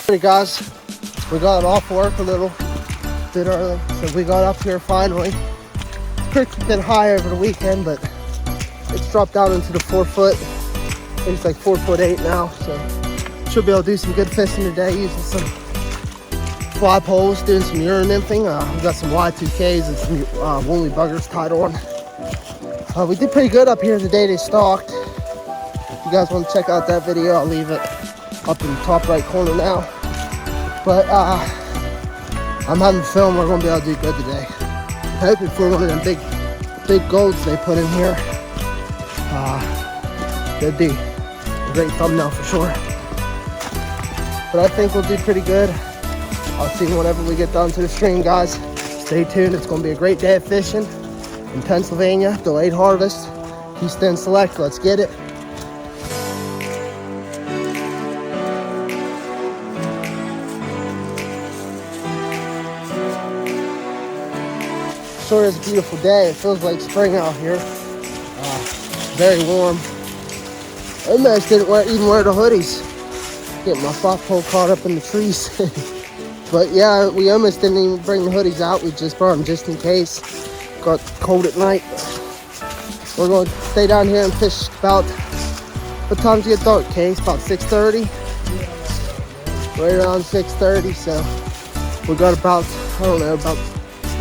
Hey guys, we got off work a little bit early, so we got up here finally. Creek's been high over the weekend, but it's dropped down into the 4 foot. I think it's like 4'8" now, so should be able to do some good fishing today using some fly poles, doing some urine nymphing. We got some Y2Ks and some woolly buggers tied on. We did pretty good up here the day they stalked. If you guys want to check out that video, I'll leave it up in the top right corner now. But I'm having film. We're going to be able to do good today. Hoping for one of them big golds they put in here. That'd be a great thumbnail for sure. But I think we'll do pretty good. I'll see whenever we get down to the stream, guys. Stay tuned. It's going to be a great day of fishing in Pennsylvania. Delayed harvest. Keystone Select. Let's get it. Sure is a beautiful day. It feels like spring out here. Very warm. Almost didn't even wear the hoodies. Getting my flop pole caught up in the trees. But yeah, we almost didn't even bring the hoodies out. We just brought them just in case. Got cold at night. We're going to stay down here and fish about, what time does it get dark, Case? About 6:30? Right around 6:30. So we got about, I don't know, about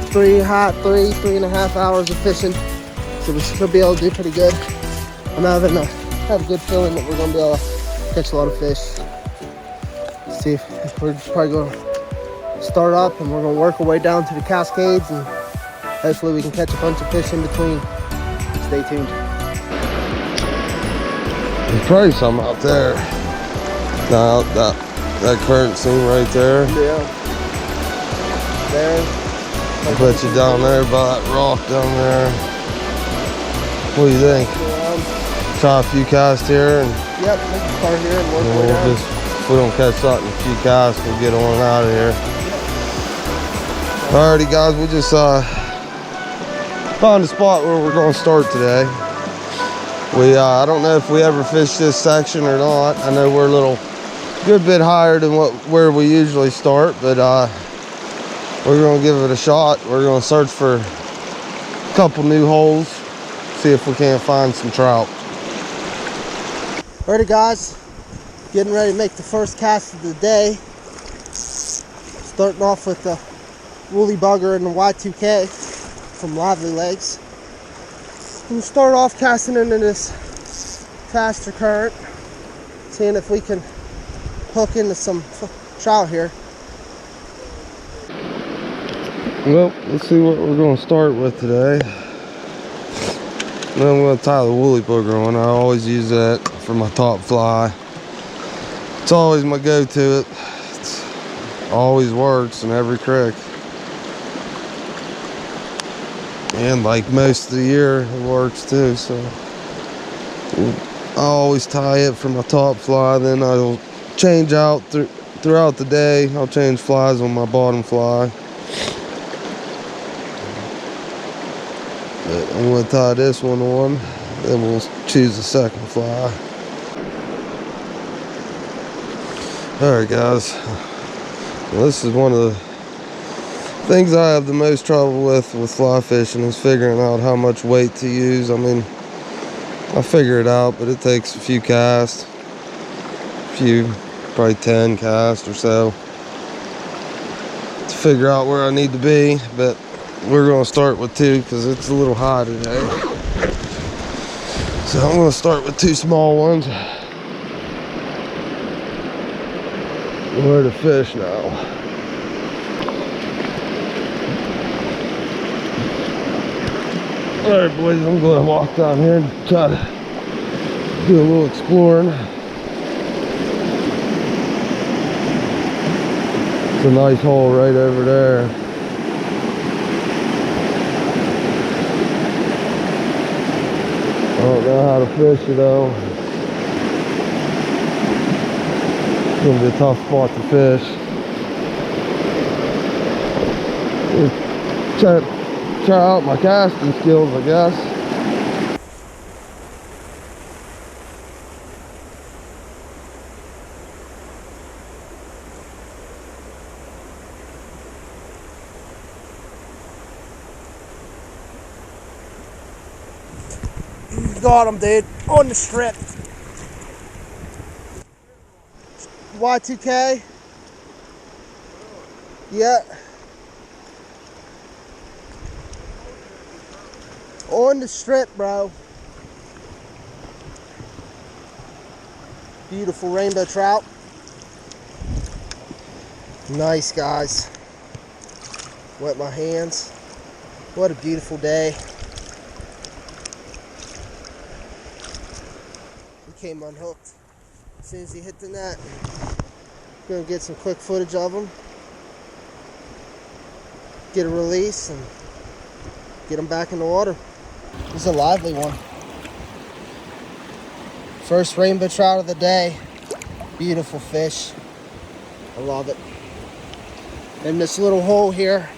3.5 hours of fishing, so we should be able to do pretty good. I'm having a good feeling that we're going to be able to catch a lot of fish. See if we're just probably going to start up and we're going to work our way down to the Cascades, and hopefully we can catch a bunch of fish in between. Stay tuned. There's probably some out there. Now that current seam right there. Yeah. There. I'll put you down there by that rock down there. What do you think? Try a few casts here, and yep, we can start here and work our way down. If we don't catch something, a few casts, we'll get on out of here. Alrighty, guys, we just found a spot where we're going to start today. I don't know if we ever fished this section or not. I know we're a good bit higher than where we usually start, but we're going to give it a shot. We're going to search for a couple new holes, see if we can't find some trout. Alrighty, guys, getting ready to make the first cast of the day. Starting off with the woolly bugger and the Y2K from Lively Legs. We'll start off casting into this faster current, seeing if we can hook into some trout here. Well, let's see what we're going to start with today. Then I'm going to tie the woolly booger on. I always use that for my top fly. It's always my go-to. It always works in every creek. And like most of the year, it works too. So I always tie it for my top fly. Then I'll change out throughout the day. I'll change flies on my bottom fly. But I'm going to tie this one on, then we'll choose the second fly. Alright, guys, well, this is one of the things I have the most trouble with fly fishing, is figuring out how much weight to use. I mean, I figure it out, but it takes a few casts, probably 10 casts or so, to figure out where I need to be. But we're going to start with 2 because it's a little high today. So I'm going to start with 2 small ones. Where to fish now? Alright, boys, I'm going to walk down here and try to do a little exploring. It's a nice hole right over there. I don't know how to fish it though. It's gonna be a tough spot to fish. Try out my casting skills, I guess. Got him, dude. On the strip. Y2K. Yeah. On the strip, bro. Beautiful rainbow trout. Nice, guys. Wet my hands. What a beautiful day. He came unhooked as soon as he hit the net. Gonna get some quick footage of him. Get a release and get him back in the water. This is a lively one. First rainbow trout of the day. Beautiful fish. I love it. In this little hole here.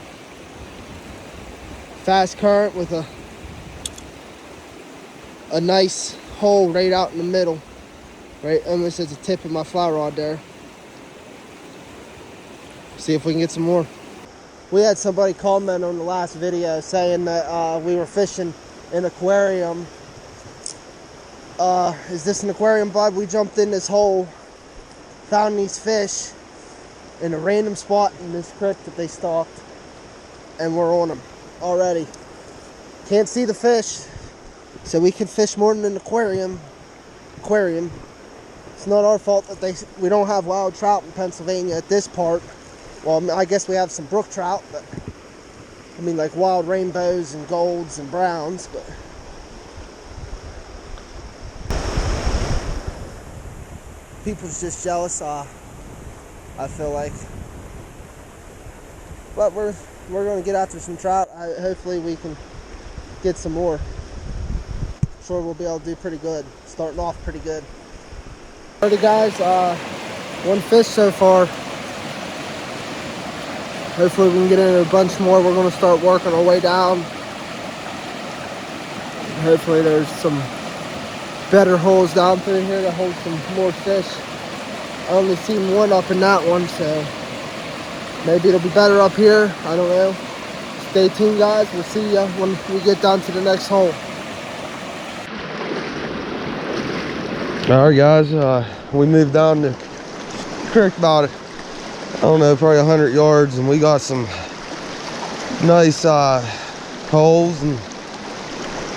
Fast current with a nice hole right out in the middle. Right almost at the tip of my fly rod there. See if we can get some more. We had somebody comment on the last video saying that we were fishing an aquarium. Is this an aquarium, bud? We jumped in this hole, found these fish in a random spot in this creek that they stocked, and we're on them already. Can't see the fish, so we can fish more than an aquarium. It's not our fault that we don't have wild trout in Pennsylvania at this part. Well, I guess we have some brook trout, but I mean like wild rainbows and golds and browns, but people's just jealous, I feel like. But we're gonna get after some trout. Hopefully we can get some more. Sure we'll be able to do pretty good. Starting off pretty good. Alrighty guys, one fish so far. Hopefully we can get in a bunch more. We're gonna start working our way down. Hopefully there's some better holes down through here to hold some more fish. I only seen one up in that one, so maybe it'll be better up here. I don't know. Stay tuned, guys. We'll see ya when we get down to the next hole. All right, guys. We moved down the creek about, I don't know, probably 100 yards, and we got some nice holes, and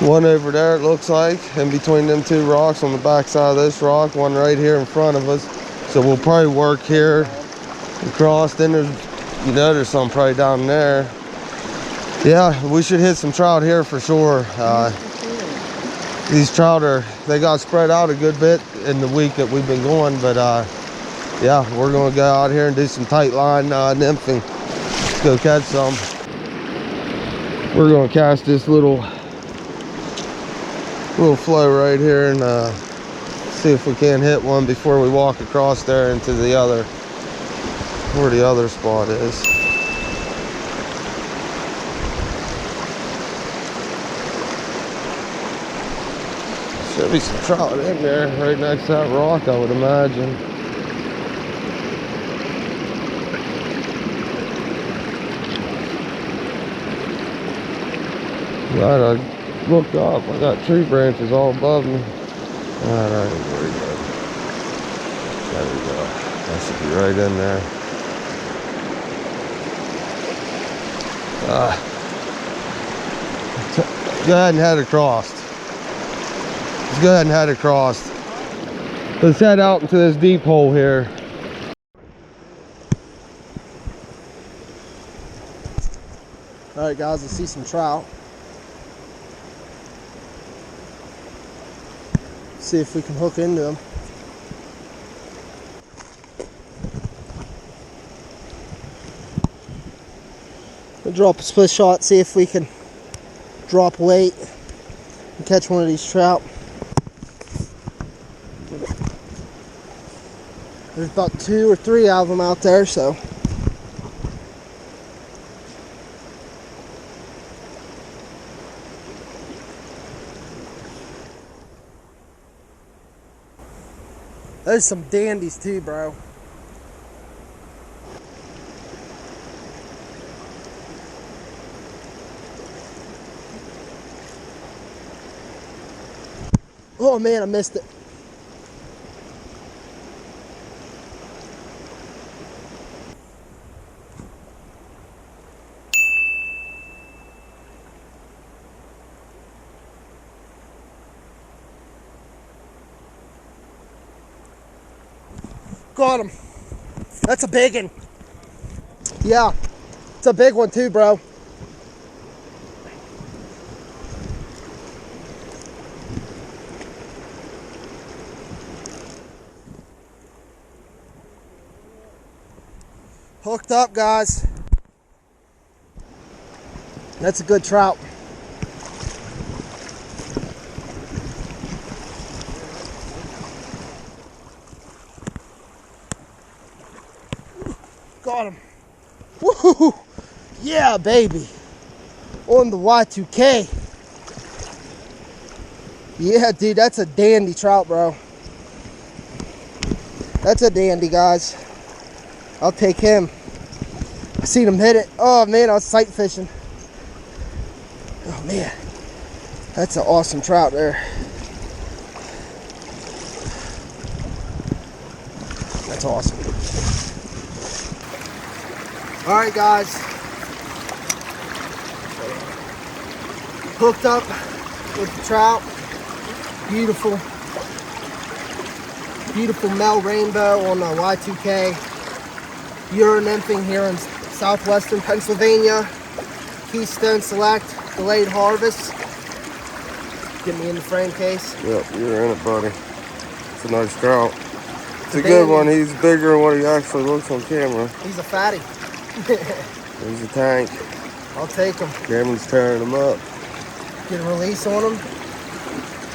one over there it looks like, in between them two rocks on the back side of this rock, one right here in front of us. So we'll probably work here across. Then there's some probably down there. Yeah, we should hit some trout here for sure. These trout they got spread out a good bit in the week that we've been going, but yeah, we're gonna go out here and do some tight line nymphing. Go catch some. We're gonna cast this little flow right here and see if we can hit one before we walk across there into the other, where the other spot is. Should be some trout in there right next to that rock, I would imagine. Right, I looked up, I got tree branches all above me. Alright, there we go. There we go. That should be right in there. Go ahead and head across. Let's go ahead and head across. Let's head out into this deep hole here. Alright guys, I see some trout. See if we can hook into them. We'll drop a split shot, see if we can drop weight and catch one of these trout. There's about 2 or 3 of them out there, so. There's some dandies too, bro. Oh man, I missed it. Got him. That's a big one. Yeah, it's a big one too, bro. Hooked up, guys. That's a good trout. Got him. Woohoo! Yeah, baby. On the Y2K. Yeah, dude, that's a dandy trout, bro. That's a dandy, guys. I'll take him. I seen him hit it. Oh man, I was sight fishing. Oh man, that's an awesome trout there. That's awesome. All right, guys. Hooked up with the trout. Beautiful, beautiful Mel Rainbow on the Y2K. Urine nymphing here in southwestern Pennsylvania. Keystone Select, delayed harvest. Get me in the frame case. Yep, you're in it, buddy. It's a nice trout. It's a good one. He's bigger than what he actually looks on camera. He's a fatty. He's a tank. I'll take him. Cameron's tearing him up. Get a release on him.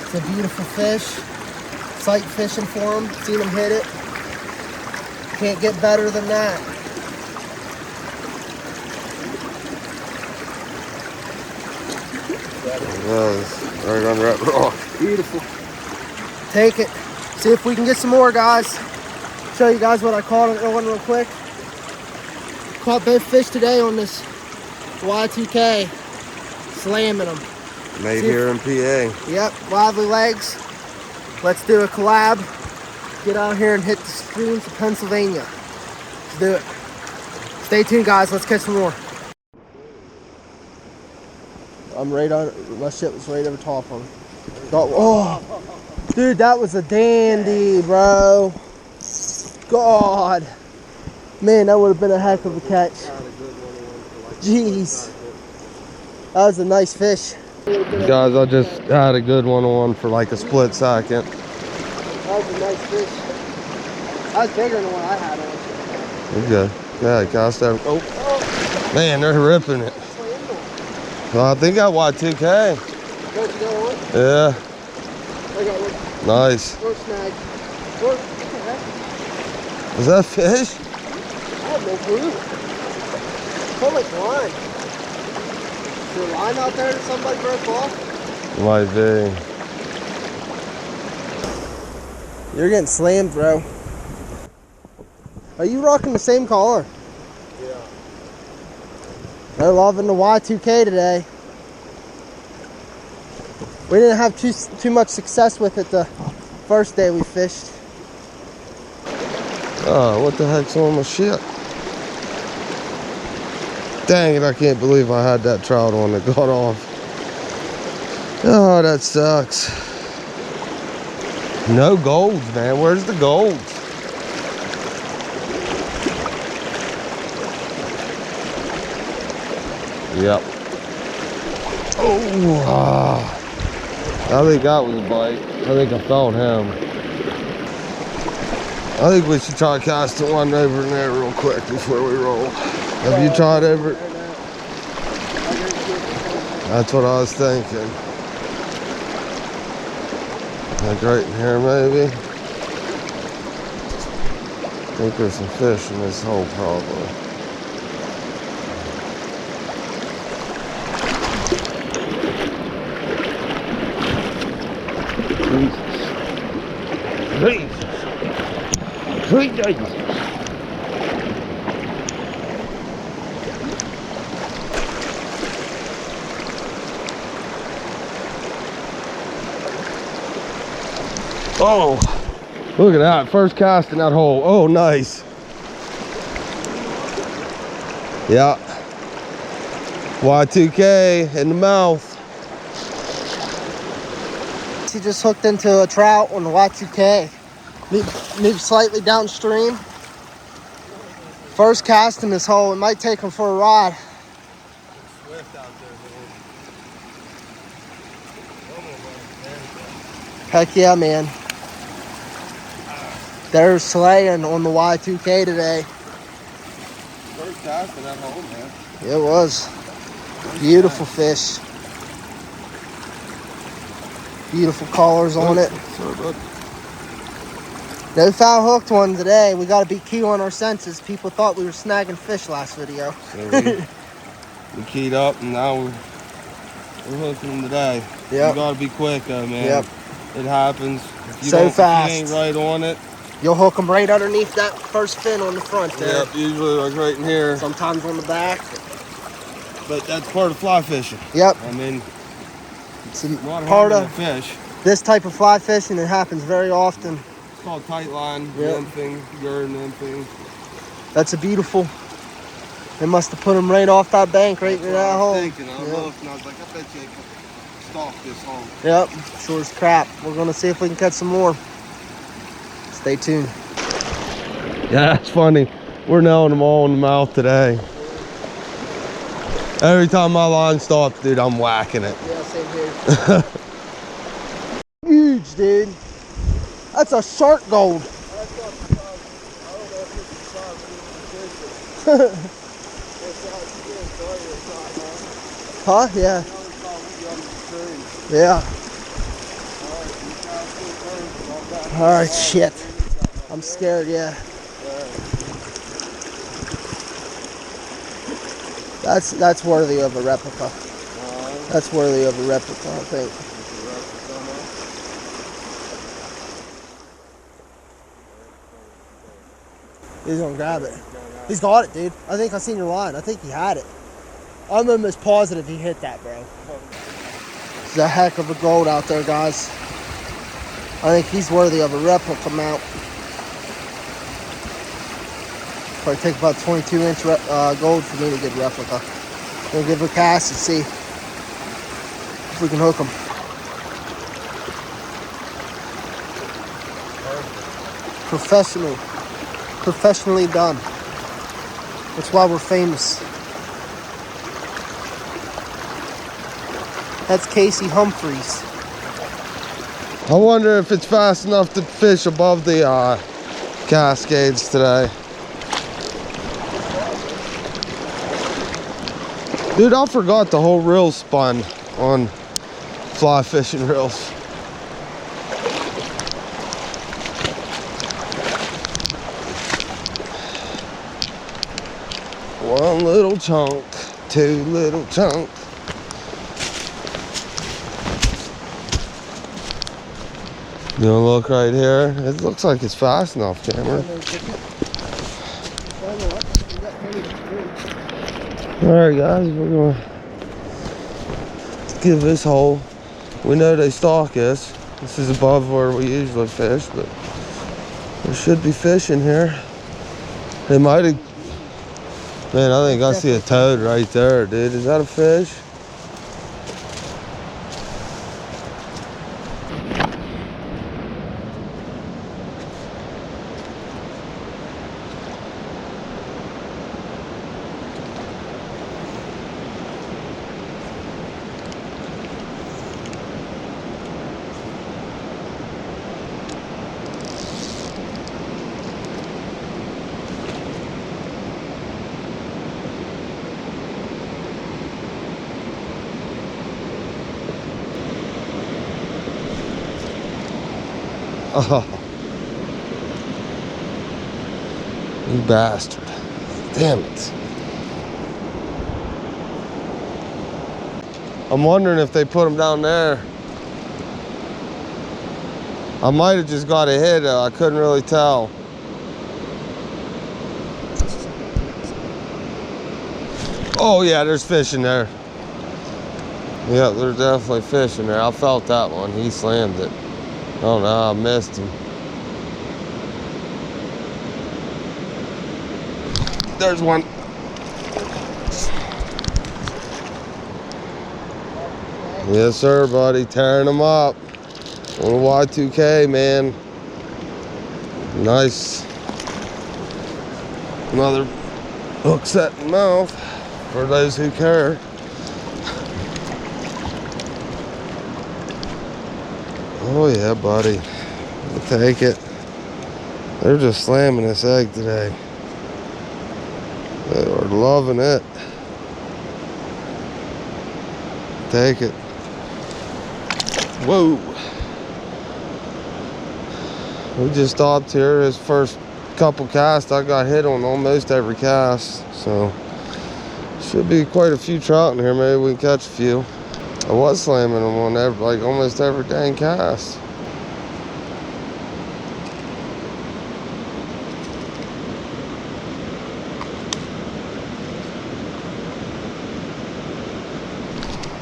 It's a beautiful fish. Sight fishing for him. Seen him hit it. Can't get better than that. It does. Right on that rock. Beautiful. Take it. See if we can get some more, guys. Show you guys what I caught on one real quick. Caught both fish today on this Y2K. Slamming them. Made here in PA. Yep, lively legs. Let's do a collab. Get out here and hit the streams of Pennsylvania. Let's do it. Stay tuned, guys. Let's catch some more. I'm right on. My shit was right over top of him. Oh, dude, that was a dandy, bro. God, man, that would have been a heck of a catch. Jeez, that was a nice fish. Guys, I just had a good one-on-one for like a split second. That was a nice fish. That was bigger than the one I had on. You're good. Yeah, cast over. Oh, man, they're ripping it. Well, I think I Y2K. Yeah. I got one. Nice. Or snag. Or, what the heck? Is that fish? I have no clue. Pull like line. Is there a line out there that somebody broke off? Might be. You're getting slammed, bro. Are you rocking the same collar? Yeah. They're loving the Y2K today. We didn't have too much success with it the first day we fished. Oh, what the heck's on my shit? Dang it, I can't believe I had that trout on that got off. Oh, that sucks. No golds, man. Where's the golds? Yep. Oh, I think that was a bite. I think I felt him. I think we should try casting one over in there real quick before we roll. Have you tried over it? That's what I was thinking. Like right in here, maybe. I think there's some fish in this hole, probably. Jesus. Sweet Jesus. Oh, look at that. First cast in that hole. Oh, nice. Yeah. Y2K in the mouth. He just hooked into a trout on the Y2K. Moved slightly downstream. First cast in this hole. It might take him for a ride. Swift out there, Heck yeah, man. There's slaying on the Y2K today. First cast in that hole, man. It was. Beautiful fish. Beautiful colors on it. Sorry, bud. No foul hooked one today. We got to be key on our senses. People thought we were snagging fish last video. So we keyed up and now we're hooking them today. Yep. You gotta be quick though, man. Yep. It happens. If you So don't- fast. If you ain't right on it. You'll hook them right underneath that first fin on the front there. Yep, usually like right in here. Sometimes on the back. But that's part of fly fishing. Yep. I mean, It's a not part having of a fish. this type of fly fishing. It happens very often. It's called tight line, Yep. nymphing, gird nymphing. That's a beautiful. They must have put them right off that bank, right in That's that what I hole. was thinking. I Yep. looked and I was like, I bet you can stalk this hole. Yep, sure as crap. We're gonna see if we can catch some more. Stay tuned. Yeah, that's funny. We're nailing them all in the mouth today. Every time my line stops, dude, I'm whacking it. Yeah, same here. Huge, dude. That's a shark gold. Huh? Yeah. Yeah. All right, shit. I'm scared, yeah. That's worthy of a replica. That's worthy of a replica, I think. He's gonna grab it. He's got it, dude. I think I seen your line. I think he had it. I'm almost positive he hit that, bro. It's a heck of a gold out there, guys. I think he's worthy of a replica mount. Probably take about 22-inch gold for me to get a replica. We'll give it a cast and see if we can hook him. Professionally done. That's why we're famous. That's Casey Humphreys. I wonder if it's fast enough to fish above the Cascades today. Dude, I forgot the whole reel spun on fly fishing reels. One little chunk, two little chunks. You wanna look right here? It looks like it's fast enough, Cameron. Alright guys, we're gonna give this hole. We know they stalk us. This is above where we usually fish, but there should be fish in here. They might have. Man, I think I see a toad right there, dude. Is that a fish? Oh, you bastard. Damn it. I'm wondering if they put them down there. I might have just got a hit. I couldn't really tell. Oh yeah, there's fish in there. Yeah, there's definitely fish in there. I felt that one. He slammed it. Oh no, I missed him. There's one. Yes, sir, buddy. Tearing them up. On a Y2K, man. Nice. Another hook set in mouth for those who care. Oh yeah, buddy. I'll take it. They're just slamming this egg today. They are loving it. Take it. Whoa. We just stopped here. His first couple casts, I got hit on almost every cast. So, should be quite a few trout in here. Maybe we can catch a few. I was slamming them on like almost every dang cast.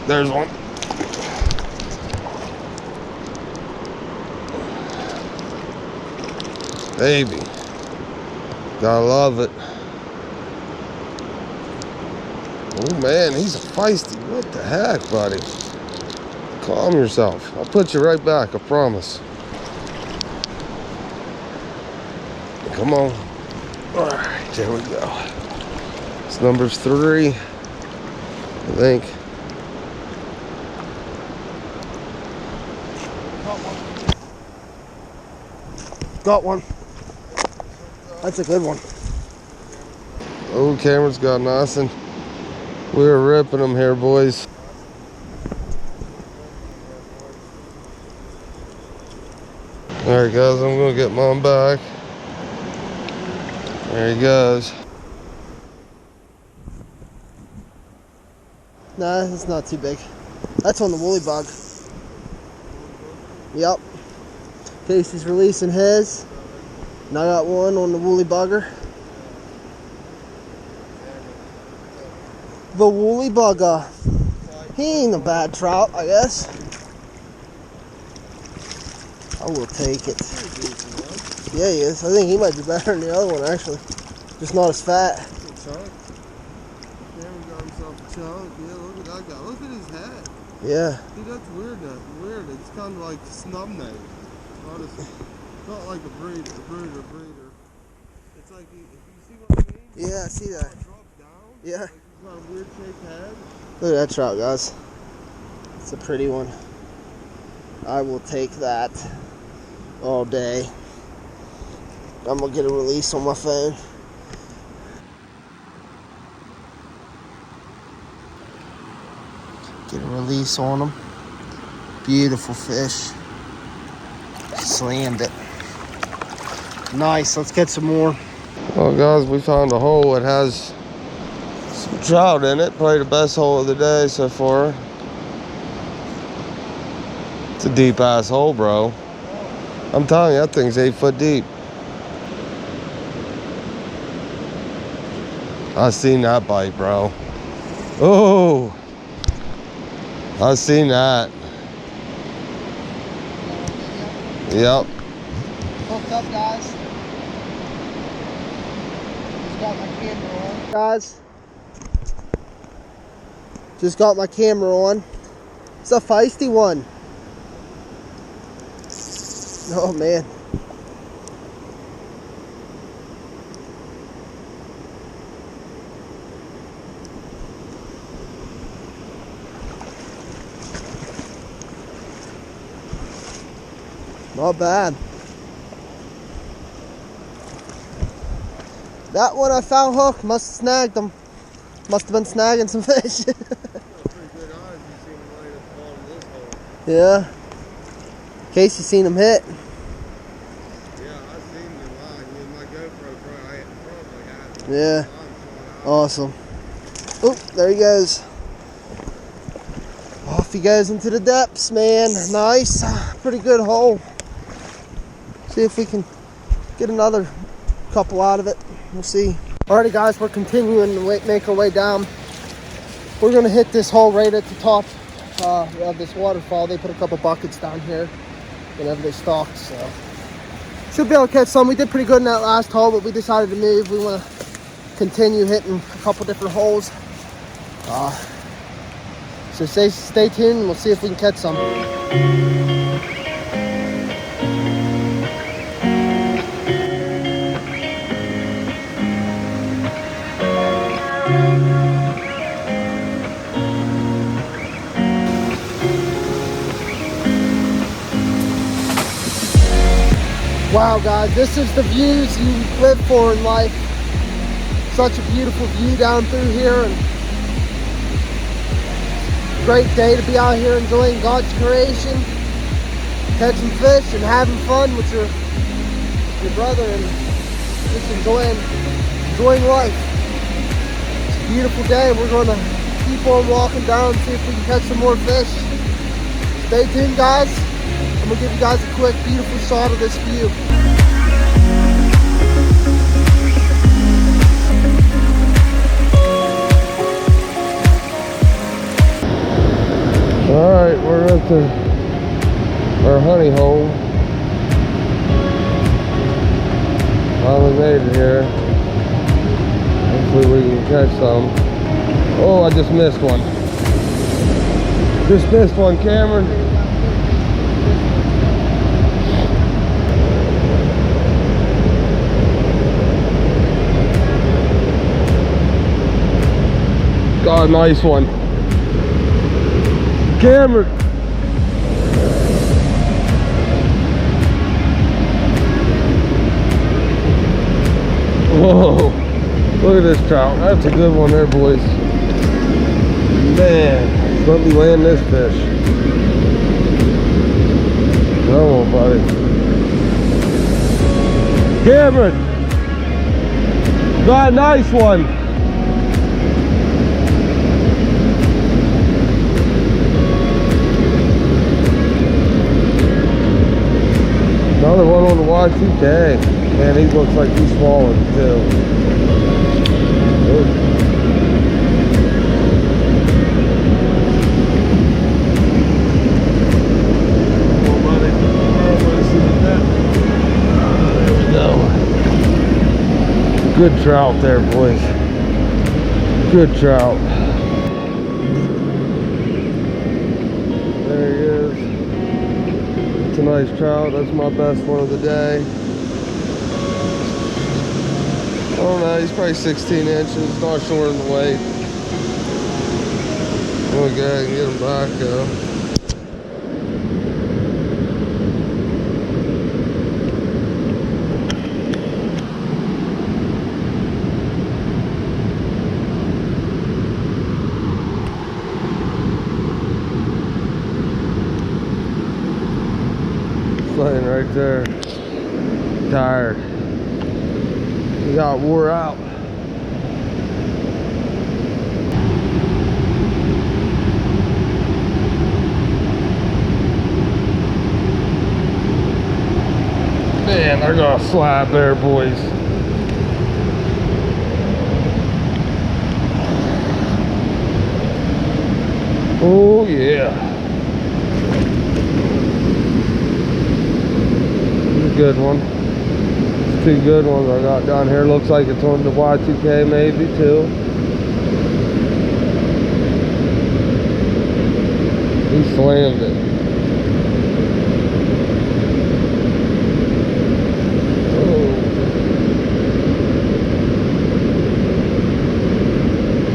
There's one. Baby. Gotta love it. Oh man, he's a feisty. What the heck, buddy? Calm yourself. I'll put you right back, I promise. Come on. All right, there we go. This number's 3, I think. Got one. That's a good one. Oh, camera's got nothing. We were ripping them here, boys. All right, guys, I'm gonna get mine back. There he goes. Nah, it's not too big. That's on the woolly bug. Yep. Casey's releasing his. And I got one on the woolly bugger. The woolly bugger. He ain't a bad trout, I guess. I will take it. Yeah, he is. I think he might be better than the other one, actually. Just not as fat. Cameron got himself a chunk. Yeah, look at that guy. Look at his head. Yeah. Dude, that's weird. Weird. It's kind of like snub nose. Honestly. Not like a breeder. It's like, if you see what I mean? Yeah, I see that. It drops down. Yeah. Like he's got a weird shaped head. Look at that trout, guys. It's a pretty one. I will take that all day. I'm gonna get a release on my phone. Get a release on them. Beautiful fish. Slammed it. Nice, let's get some more. Well, guys, we found a hole that has some trout in it. Probably the best hole of the day so far. It's a deep ass hole, bro. I'm telling you, that thing's 8 foot deep. I seen that bite, bro. Oh, I seen that. Yep. Hooked up, guys. Just got my camera on. Guys. Just got my camera on. It's a feisty one. Oh man. Not bad. That one I found hooked. Must have snagged them. Must have been snagging some fish. Yeah. Casey seen him hit. Yeah, I seen him with my GoPro probably had Yeah. Awesome. Oh, there he goes. Off he goes into the depths, man. Nice. Pretty good hole. See if we can get another couple out of it. We'll see. Alrighty, guys, we're continuing to make our way down. We're gonna hit this hole right at the top of this waterfall. They put a couple buckets down here. whenever they stalk. So should be able to catch some. We did pretty good in that last hole, but we decided to move. We want to continue hitting a couple different holes. So stay tuned, and we'll see if we can catch some. Wow, guys, this is the views you live for in life. Such a beautiful view down through here, and great day to be out here enjoying God's creation, catching fish and having fun with your brother, and just enjoying life. It's a beautiful day. We're going to keep on walking down and see if we can catch some more fish. Stay tuned, guys. I'm gonna give you guys a quick, beautiful shot of this view. All right, we're at our honey hole. Finally made it here. Hopefully we can catch some. Oh, I just missed one. Just missed one, Cameron. Got a nice one. Cameron. Whoa. Look at this trout. That's a good one there, boys. Man, let me land this fish. Come on, buddy. Cameron. Got a nice one. Another one on the Y2K. Man, he looks like he's swallowed too. Ooh. Come on, buddy. There we go. Good trout there, boys. Good trout. There he is. It's a nice trout. That's my best one of the day. I don't know, he's probably 16 inches, not shorter than the weight. We'll go ahead and get him back though. Laying right there, tired. He got wore out. Man, they're gonna slap there, boys. Oh yeah. Good one. Two good ones I got down here. Looks like it's on the Y2K maybe too. He slammed it.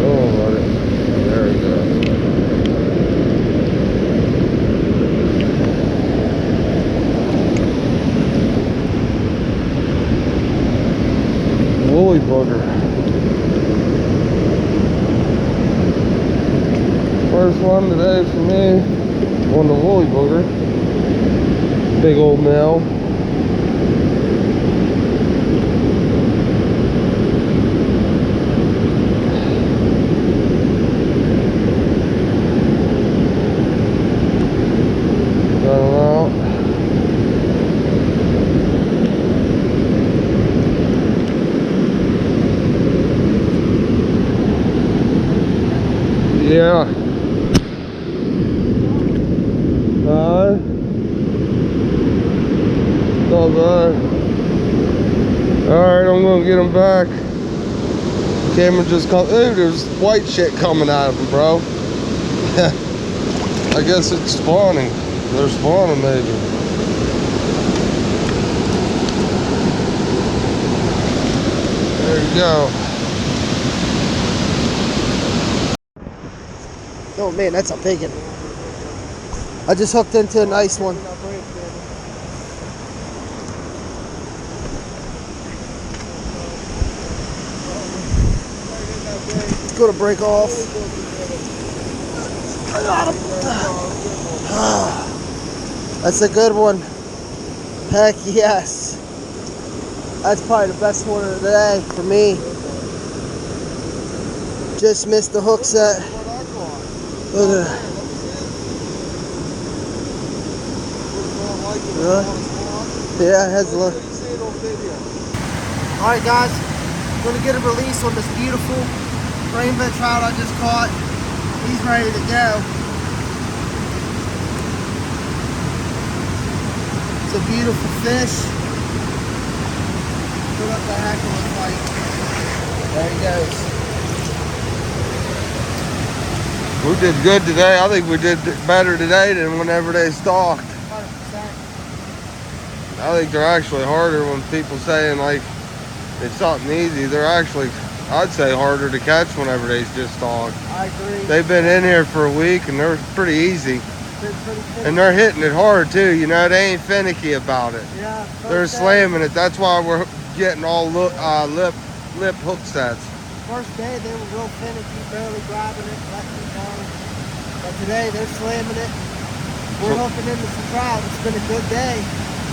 Oh, buddy. There we go. Woolly booger. First one today for me on the woolly booger. Big old male. Got him out. Yeah. I'm gonna get them back. Cameron just come. Ooh, there's white shit coming out of them, bro. I guess it's spawning. They're spawning, maybe. There you go. Oh man, that's a big one. I just hooked into a nice one. It's gonna break off. I got him. That's a good one. Heck yes. That's probably the best one of the day for me. Just missed the hook set. Look at that. Really? Yeah, it has a look. Alright guys, I'm going to get a release on this beautiful rainbow trout I just caught. He's ready to go. It's a beautiful fish. Put up the heck of a fight. There he goes. We did good today. I think we did better today than whenever they stalked. 100%. I think they're actually harder when people saying like it's something easy. They're actually, I'd say, harder to catch whenever they just stalk. I agree. They've been in here for a week and they're pretty easy. And they're hitting it hard too, you know, they ain't finicky about it. Yeah. They're slamming it. That's why we're getting all lip hook sets. First day they were real finicky, barely grabbing it, letting it go. But today they're slamming it. We're hooking into some trout. It's been a good day.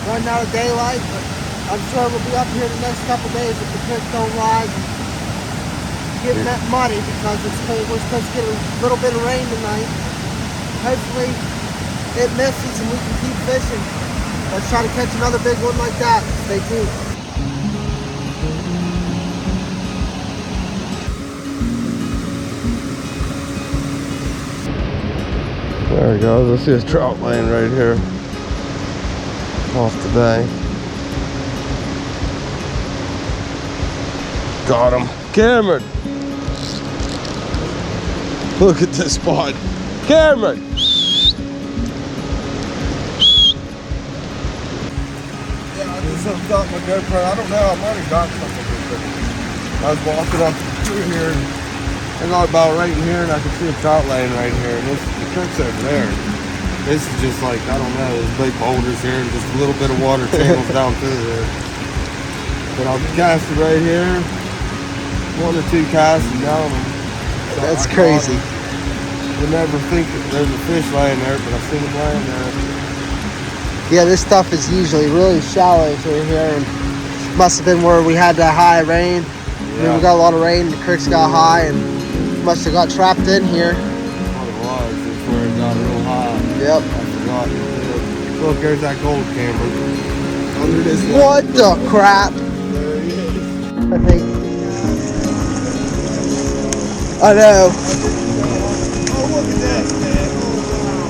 Running out of daylight, but I'm sure we'll be up here the next couple days if the creek don't rise and getting that muddy because we're supposed to get a little bit of rain tonight. Hopefully it misses and we can keep fishing. Let's try to catch another big one like that. Stay tuned. There he goes. I see his trout laying right here. Off today. Got him. Cameron! Look at this spot. Cameron! Yeah, I just hooked up my GoPro. I don't know, I might have got something with it. I was walking up through here. I got about right in here and I could see a trout laying right here. And this, the creek's over there. This is just like, I don't know, there's big boulders here and just a little bit of water channels down through there. But I'll cast it right here. 1 or 2 casts and down them. So That's crazy. Would never think that there's a fish laying there, but I've seen them laying there. Yeah, this stuff is usually really shallow through here, and must have been where we had that high rain. I mean, we got a lot of rain, the creeks got high, and must have got trapped in here. That's what it was. It's where it got real high. Yep. I forgot. Look, there's that gold camera. Under this What the crap? There he is. I think. I know. Oh, look at that, man. Oh, wow.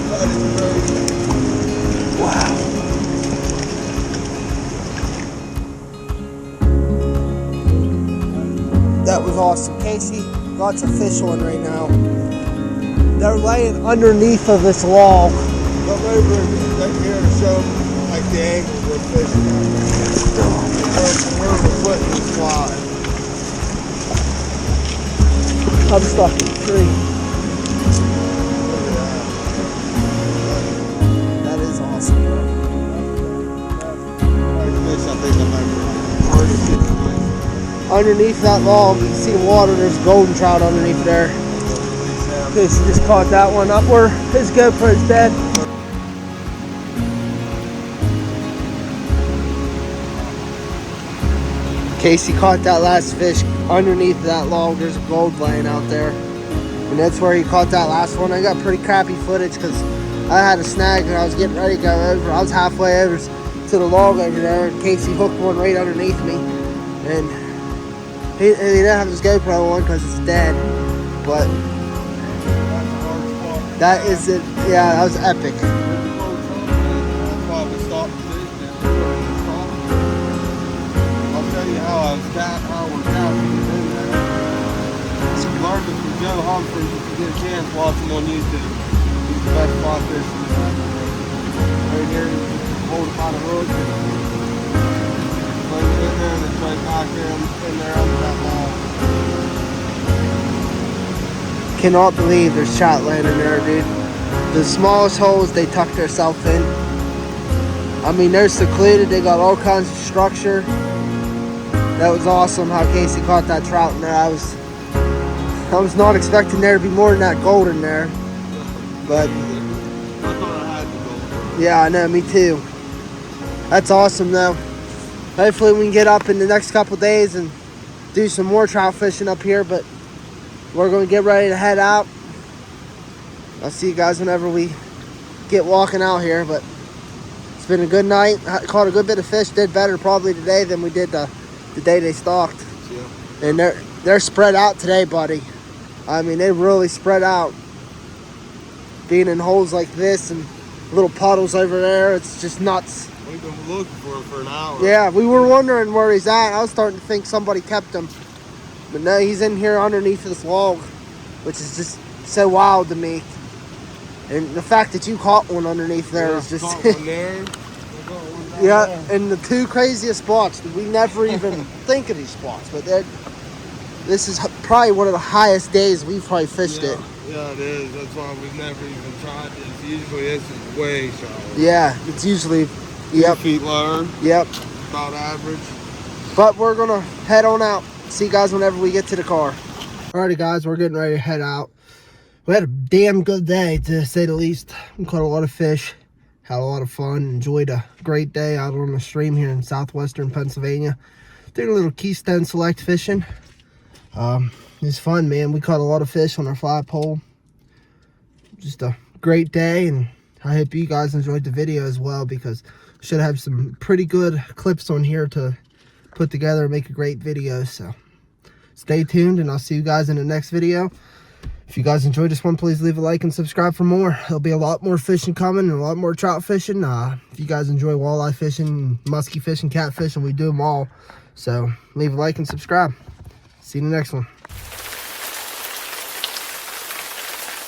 That is crazy. Wow. That was awesome. Casey, lots of fish on right now. They're laying underneath of this log. Come over and right here to show them, like the angle we're fishing at. Where we're putting this fly. I'm stuck in the tree. That is awesome, bro. Fish, I think I'm already getting Underneath that log, you can see the water. There's golden trout underneath there. Casey just caught that one up where his GoPro's dead. Casey caught that last fish underneath that log. There's gold laying out there. And that's where he caught that last one. I got pretty crappy footage because I had a snag and I was getting ready to go over. I was halfway over to the log over there, and Casey hooked one right underneath me. And he didn't have his GoPro on because it's dead. But that is it. Yeah, that was epic. That's why we stopped fishing. I'll show realize how we're casting it in there. So learn to Joe Humphrey, if you get a chance, watch him on YouTube. He's the best fly fisherman. Right here, you just hold it by the hook and play it in there and then play back in there under that ball. Cannot believe there's trout laying in there, dude. The smallest holes they tuck themselves in. I mean, they're secluded. They got all kinds of structure. That was awesome how Casey caught that trout in there. I was not expecting there to be more than that gold in there. But I thought I had the gold. yeah, I know, me too. That's awesome though. Hopefully we can get up in the next couple days and do some more trout fishing up here, but we're going to get ready to head out. I'll see you guys whenever we get walking out here, but it's been a good night. I caught a good bit of fish. Did better probably today than we did the day they stalked. Yeah. And they're spread out today, buddy. I mean, they really spread out. Being in holes like this and little puddles over there, it's just nuts. We've been looking for him for an hour. Yeah, we were wondering where he's at. I was starting to think somebody kept him. But no, he's in here underneath this log, which is just so wild to me. And the fact that you caught one underneath there is just... Caught one there. One down yeah, there. and the two craziest spots, we never even think of these spots, but this is probably one of the highest days we've probably fished it. Yeah, it is. That's why we've never even tried this. Usually this is way shallow. Yeah, it's usually... 2 feet lower. Yep. About average. But we're going to head on out. See you guys whenever we get to the car. Alrighty guys, we're getting ready to head out. We had a damn good day, to say the least. We caught a lot of fish, had a lot of fun, enjoyed a great day out on the stream here in southwestern Pennsylvania. Did a little Keystone select fishing. It was fun, man. We caught a lot of fish on our fly pole. Just a great day, and I hope you guys enjoyed the video as well, because we should have some pretty good clips on here to put together and make a great video. So stay tuned, and I'll see you guys in the next video. If you guys enjoyed this one, please leave a like and subscribe for more. There'll be a lot more fishing coming and a lot more trout fishing. If you guys enjoy walleye fishing, musky fishing, catfish, and we do them all. So leave a like and subscribe. See you in the next one.